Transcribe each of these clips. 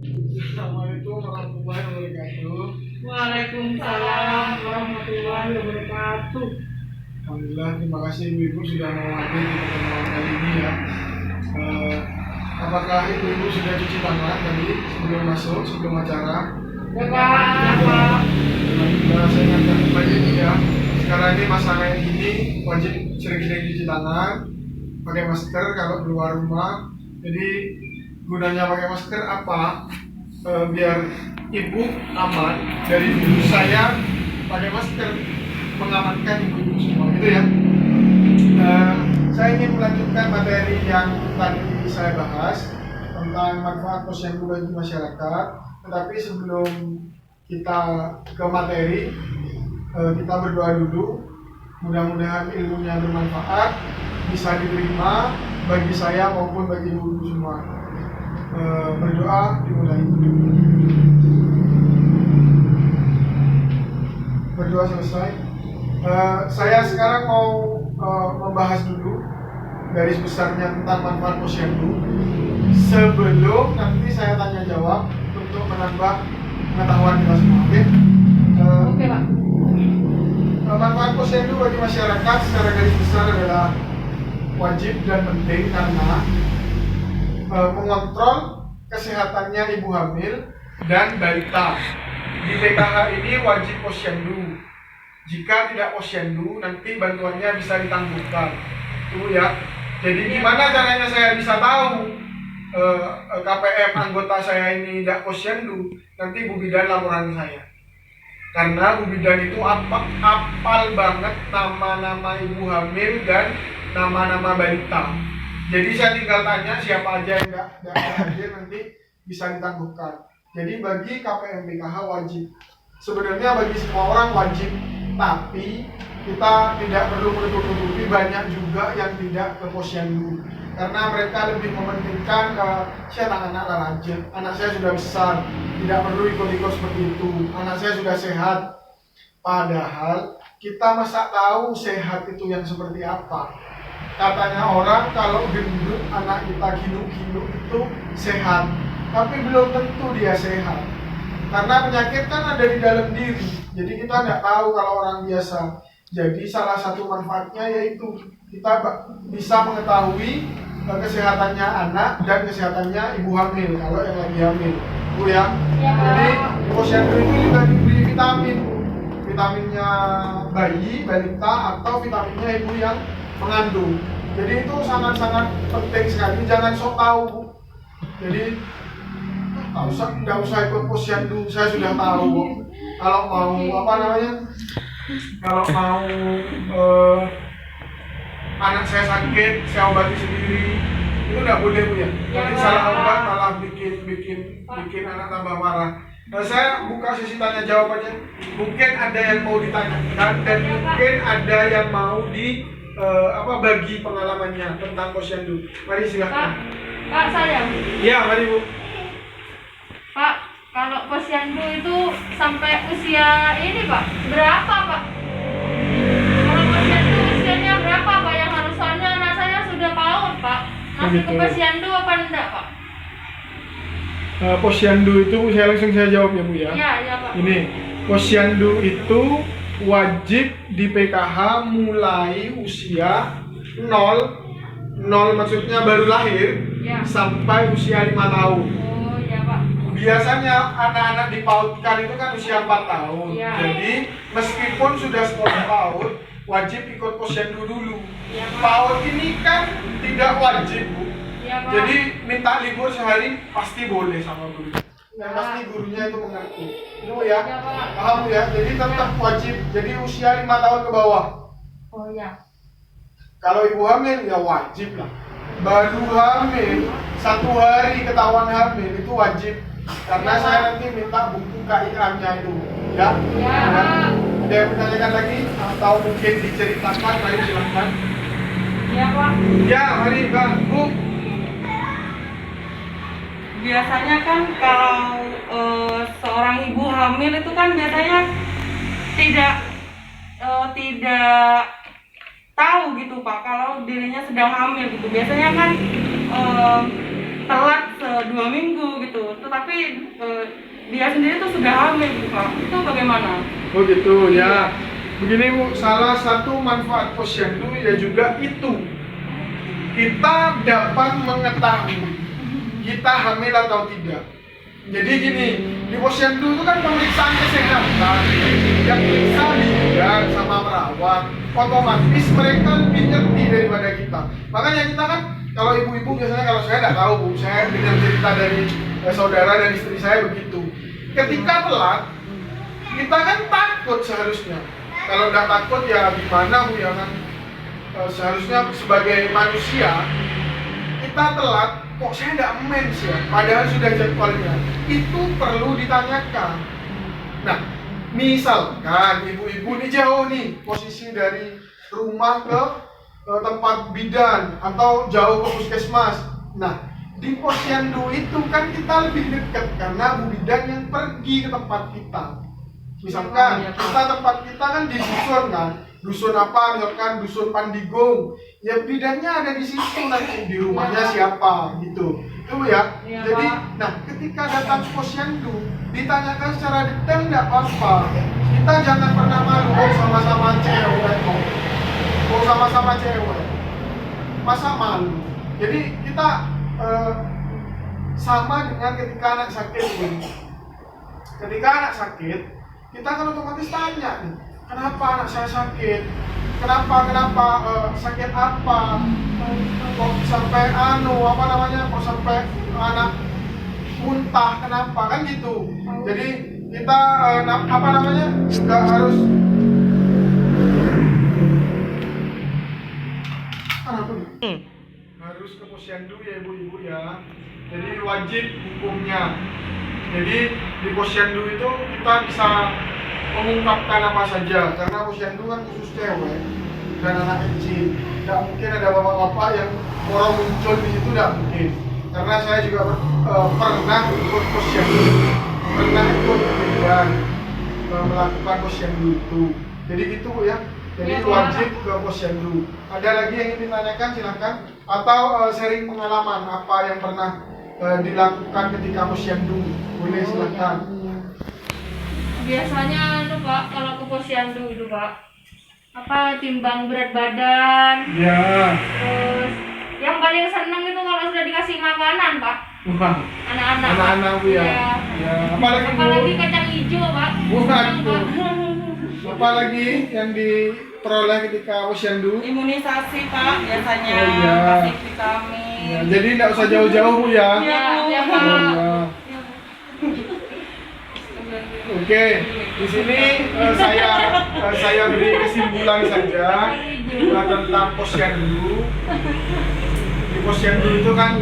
Assalamualaikum warahmatullahi wabarakatuh. Waalaikumsalam warahmatullahi wabarakatuh. Alhamdulillah, terima kasih ibu-ibu sudah mau hadir di pertemuan kali ini ya. Apakah ibu-ibu sudah cuci tangan tadi sebelum masuk, sebelum acara? Ya Pak. Alhamdulillah, saya ingatkan kembali ini ya. Sekarang ini masa kayak gini wajib sering-sering cuci tangan, pakai masker kalau keluar rumah. Jadi gunanya pakai masker apa? Biar ibu aman dari virus. Saya pakai masker mengamankan ibu-ibu semua gitu ya. Saya ingin melanjutkan materi yang tadi saya bahas tentang manfaat posyandu bagi masyarakat. Tetapi sebelum kita ke materi, kita berdoa dulu. Mudah-mudahan ilmunya bermanfaat, bisa diterima bagi saya maupun bagi ibu-ibu semua. Berdoa dimulai. Berdoa selesai. Saya sekarang mau membahas dulu garis besarnya tentang manfaat posyandu sebelum nanti saya tanya jawab untuk menambah pengetahuan kita semua. Oke, Pak. Manfaat posyandu bagi masyarakat secara garis besar adalah wajib dan penting karena mengontrol kesehatannya ibu hamil dan balita. Di PKH ini wajib posyandu. Jika tidak posyandu, nanti bantuannya bisa ditangguhkan. Itu ya. Jadi gimana caranya saya bisa tahu KPM anggota saya ini tidak posyandu? Nanti Bu Bidan laporan saya. Karena Bu Bidan itu apal banget nama-nama ibu hamil dan nama-nama balita. Jadi saya tinggal tanya siapa aja yang tidak hadir nanti bisa ditangguhkan. Jadi bagi KPM PKH wajib. Sebenarnya bagi semua orang wajib, tapi kita tidak perlu menutup-nutupi banyak juga yang tidak ke posyandu karena mereka lebih mementingkan saya anak rajin, anak saya sudah besar, tidak perlu ikut-ikut seperti itu, anak saya sudah sehat. Padahal kita masa tahu sehat itu yang seperti apa. Katanya orang kalau gendut anak kita ginuk-ginuk itu sehat, tapi belum tentu dia sehat. Karena penyakit kan ada di dalam diri, jadi kita nggak tahu kalau orang biasa. Jadi salah satu manfaatnya yaitu kita bisa mengetahui kesehatannya anak dan kesehatannya ibu hamil kalau yang lagi hamil, Bu ya. Jadi posyandu itu juga diberi vitamin, vitaminnya bayi, balita atau vitaminnya ibu yang mengandung. Jadi itu sangat-sangat penting sekali. Jangan sok tahu, Bu. Jadi nggak usah ikut posyandu, saya sudah tahu. Kalau mau kalau mau anak saya sakit, saya obati sendiri, itu nggak boleh, Bu ya. Nanti salah obat malah bikin anak tambah marah. Nah, saya buka sesi tanya jawab aja. Mungkin ada yang mau ditanyakan dan mungkin ada yang mau bagi pengalamannya tentang posyandu. Mari silakan. Pak saya. Ya, mari Bu. Pak, kalau posyandu itu sampai usia ini Pak, berapa Pak? Kalau posyandu usianya berapa Pak yang harus, soalnya anak saya sudah PAUD Pak. Masih ke posyandu apa enggak Pak? Posyandu itu saya jawab ya Bu ya. Iya Pak. Ini posyandu itu wajib di PKH mulai usia 0 maksudnya baru lahir ya, sampai usia 5 tahun. Oh iya Pak. Biasanya anak-anak dipautkan itu kan usia 4 tahun. Ya. Jadi meskipun sudah sekolah PAUD, wajib ikut posyandu dulu. Ya, PAUD ini kan tidak wajib, Bu. Ya, Pak. Jadi minta libur sehari pasti boleh sama guru. Yang pasti gurunya itu mengerti. Itu ya. Ya, Pak. Paham ya? Jadi tetap wajib. Jadi usia 5 tahun ke bawah. Oh iya. Kalau ibu hamil ya wajib lah. Baru hamil 1 hari ketahuan hamil itu wajib. Karena saya nanti minta buku KIA-nya itu. Ya. Ya. Ada yang menanyakan lagi atau mungkin diceritakan, mari silahkan. Ya Pak. Ya, mari Bang, Bu. Biasanya kan kalau seorang ibu hamil itu kan biasanya tidak tahu gitu Pak kalau dirinya sedang hamil gitu. Biasanya kan telat 2 minggu gitu. Tetapi dia sendiri tuh sudah hamil gitu Pak. Itu bagaimana? Oh gitu ya. Begini Bu, salah satu manfaat posyandu ya juga itu. Kita dapat mengetahui kita hamil atau tidak. Jadi gini, di posyandu itu kan pemeriksaan kesehatan yang periksa bidan sama perawat, otomatis mereka lebih ngerti daripada kita. Makanya kita kan, kalau ibu-ibu biasanya, kalau saya nggak tahu Bu, saya dengar cerita dari saudara dan istri saya begitu. Ketika telat, kita kan takut seharusnya. Kalau nggak takut ya gimana Bu ya kan? Seharusnya sebagai manusia kita telat, kok saya nggak mens ya, padahal sudah jadwalnya. Itu perlu ditanyakan. Nah, misalkan ibu-ibu ini jauh nih posisi dari rumah ke tempat bidan atau jauh ke puskesmas. Nah, di posyandu itu kan kita lebih dekat karena bu bidan yang pergi ke tempat kita. Misalkan kita tempat kita kan di dusun kan, dusun apa misalkan dusun Pandigong, ya bidannya ada di situ nanti di rumahnya siapa gitu. Itu ya. Jadi, nah ketika datang posyandu ditanyakan secara detail nggak apa-apa. Kita jangan pernah malu sama-sama cewek kok. Sama-sama cewek. Masa malu? Jadi kita sama dengan ketika anak sakit ini. Ketika anak sakit, kita kan otomatis tanya nih, kenapa anak saya sakit? Kenapa sakit apa? Kok sampai kok sampai anak muntah? Kenapa? Kan gitu. Jadi kita juga harus harus ke posyandu ya ibu-ibu ya. Jadi wajib hukumnya. Jadi di posyandu itu kita bisa mengungkapkan apa saja karena posyandu kan khusus cewek dan anak kecil. Tidak mungkin ada bapak-bapak yang orang muncul di situ, tidak mungkin. Karena saya juga pernah ikut posyandu, pernah ikut kemudian melakukan posyandu itu. Jadi gitu Bu ya. Jadi wajib ke posyandu. Ada lagi yang ingin ditanyakan silakan atau sharing pengalaman apa yang pernah dilakukan ketika posyandu, boleh silakan. Biasanya itu Pak, kalau ke posyandu itu Pak, apa timbang berat badan. Ya. Terus yang paling seneng itu kalau sudah dikasih makanan Pak. Wah. Anak-anak Bu ya. Ya. Apalagi kacang hijau Pak. Bukan tuh. Apalagi yang diperoleh ketika posyandu? Imunisasi Pak, biasanya kasih vitamin. Ya, jadi tidak usah jauh-jauh Bu ya. Iya Pak. Oke, di sini saya beri kesimpulan saja tentang posyandu. Di posyandu itu kan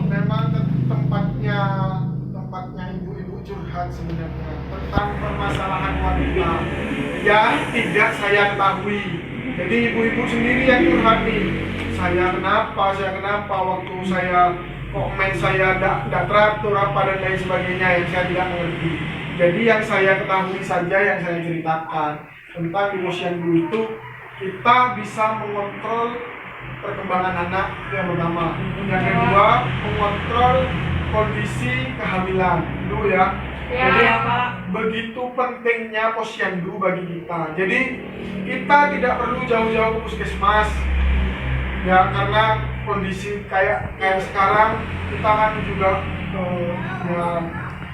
memang tempatnya ibu-ibu curhat sebenarnya tentang permasalahan wanita yang tidak saya ketahui. Jadi ibu-ibu sendiri yang curhat nih. Saya kenapa waktu saya komen saya tidak teratur apa dan lain sebagainya yang saya tidak mengerti. Jadi yang saya ketahui saja yang saya ceritakan tentang di posyandu itu kita bisa mengontrol perkembangan anak yang pertama. Yang kedua mengontrol kondisi kehamilan itu ya. Jadi begitu pentingnya posyandu bagi kita. Jadi kita tidak perlu jauh-jauh ke puskesmas. Ya karena kondisi kayak sekarang kita kan juga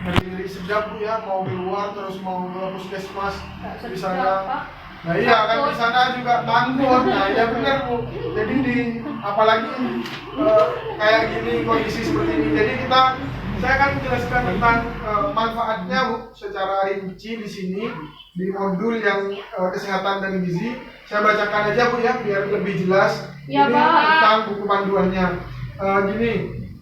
ngeri sedap Bu ya, mau keluar terus mau ke puskesmas di sana. Nah iya kan di sana juga takut. Nah ya benar Bu. Jadi apalagi kayak gini kondisi seperti ini. Jadi saya akan menjelaskan tentang manfaatnya Bu secara rinci di sini di modul yang kesehatan dan gizi. Saya bacakan aja Bu ya biar lebih jelas. Ya, Ini Pak. tentang buku panduannya. Gini,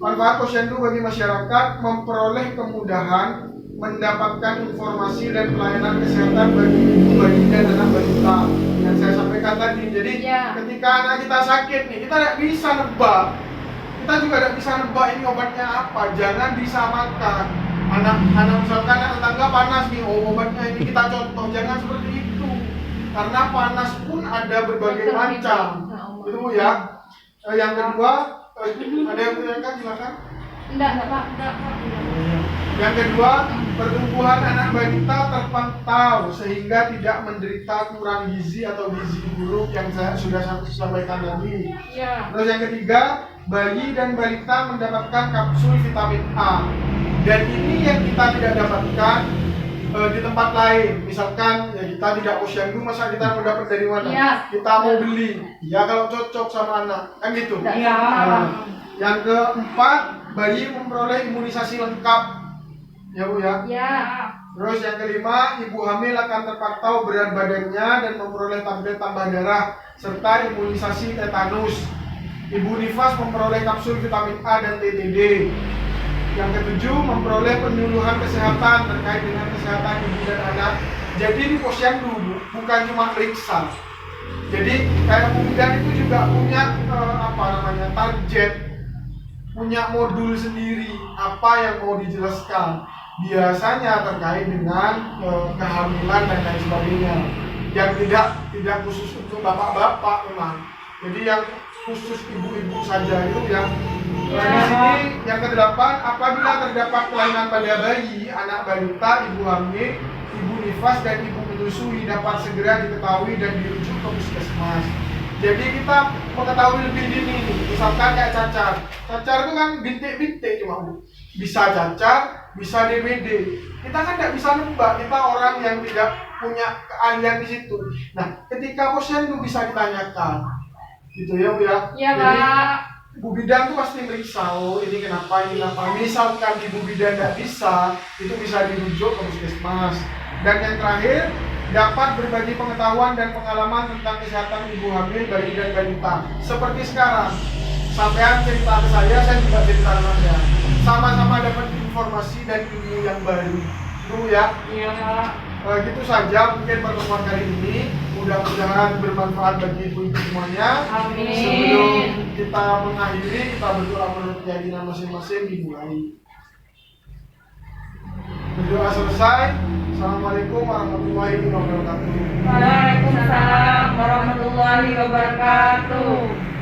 manfaat posyandu bagi masyarakat memperoleh kemudahan mendapatkan informasi dan pelayanan kesehatan bagi ibu, bayi dan anak balita yang saya sampaikan tadi. Jadi ketika anak kita sakit nih, kita tidak bisa nebak. Kita juga tidak bisa nebak ini obatnya apa. Jangan disamakan. Anak misalkan anak tetangga panas nih, obatnya ini kita contoh. Jangan seperti itu. Karena panas pun ada berbagai macam. Itu ya. Yang kedua, Ada yang tanyakan, silakan. Enggak Pak, enggak. Yang kedua, pertumbuhan anak balita terpantau sehingga tidak menderita kurang gizi atau gizi buruk yang saya sudah sampaikan tadi. Iya. Terus yang ketiga, bayi dan balita mendapatkan kapsul vitamin A. Dan ini yang kita tidak dapatkan di tempat lain. Misalkan ya kita tidak posyandu, masa kita mau dapat dari mana? Iya. Kita mau beli. Ya kalau cocok sama anak, kan gitu. Iya. Nah, yang keempat, bayi memperoleh imunisasi lengkap. Ya Bu ya. Iya. Terus yang kelima, ibu hamil akan terpantau berat badannya dan memperoleh tablet tambah darah serta imunisasi tetanus. Ibu nifas memperoleh kapsul vitamin A dan TTD. Yang ketujuh, memperoleh penyuluhan kesehatan terkait dengan kesehatan ibu dan anak. Jadi di posyandu bukan cuma periksa. Jadi kayak Bu Bidan itu juga punya target, punya modul sendiri apa yang mau dijelaskan. Biasanya terkait dengan kehamilan dan lain sebagainya. Yang tidak khusus untuk bapak-bapak memang. Jadi yang khusus ibu-ibu saja itu yang di sini. Yang kedelapan, apabila terdapat kelainan pada bayi, anak balita, ibu hamil, ibu nifas dan ibu menyusui dapat segera diketahui dan dirujuk ke puskesmas. Jadi kita mengetahui lebih dini nih, misalkan kayak cacar. Cacar itu kan bintik-bintik cuma bisa cacar, bisa DBD. Kita kan tidak bisa nembak, kita orang yang tidak punya keahlian di situ. Nah, ketika posyandu bisa ditanyakan, gitu ya Bu ya. Iya Jadi, Pak. Bu Bidan tuh pasti meriksa, oh ini kenapa. Misalkan Ibu Bidan tidak bisa, itu bisa dirujuk ke puskesmas. Dan yang terakhir, dapat berbagi pengetahuan dan pengalaman tentang kesehatan ibu hamil, bayi dan balita. Seperti sekarang, sampean cerita ke saya juga cerita ke Anda. Sama-sama dapat informasi dan ilmu yang baru. Itu ya. Iya Pak. Gitu saja mungkin pertemuan kali ini. Mudah-mudahan bermanfaat bagi ibu-ibu semuanya. Amin. Sebelum kita mengakhiri, kita berdoa menurut keyakinan masing-masing dimulai. Berdoa selesai. Assalamualaikum warahmatullahi wabarakatuh. Waalaikumsalam warahmatullahi wabarakatuh.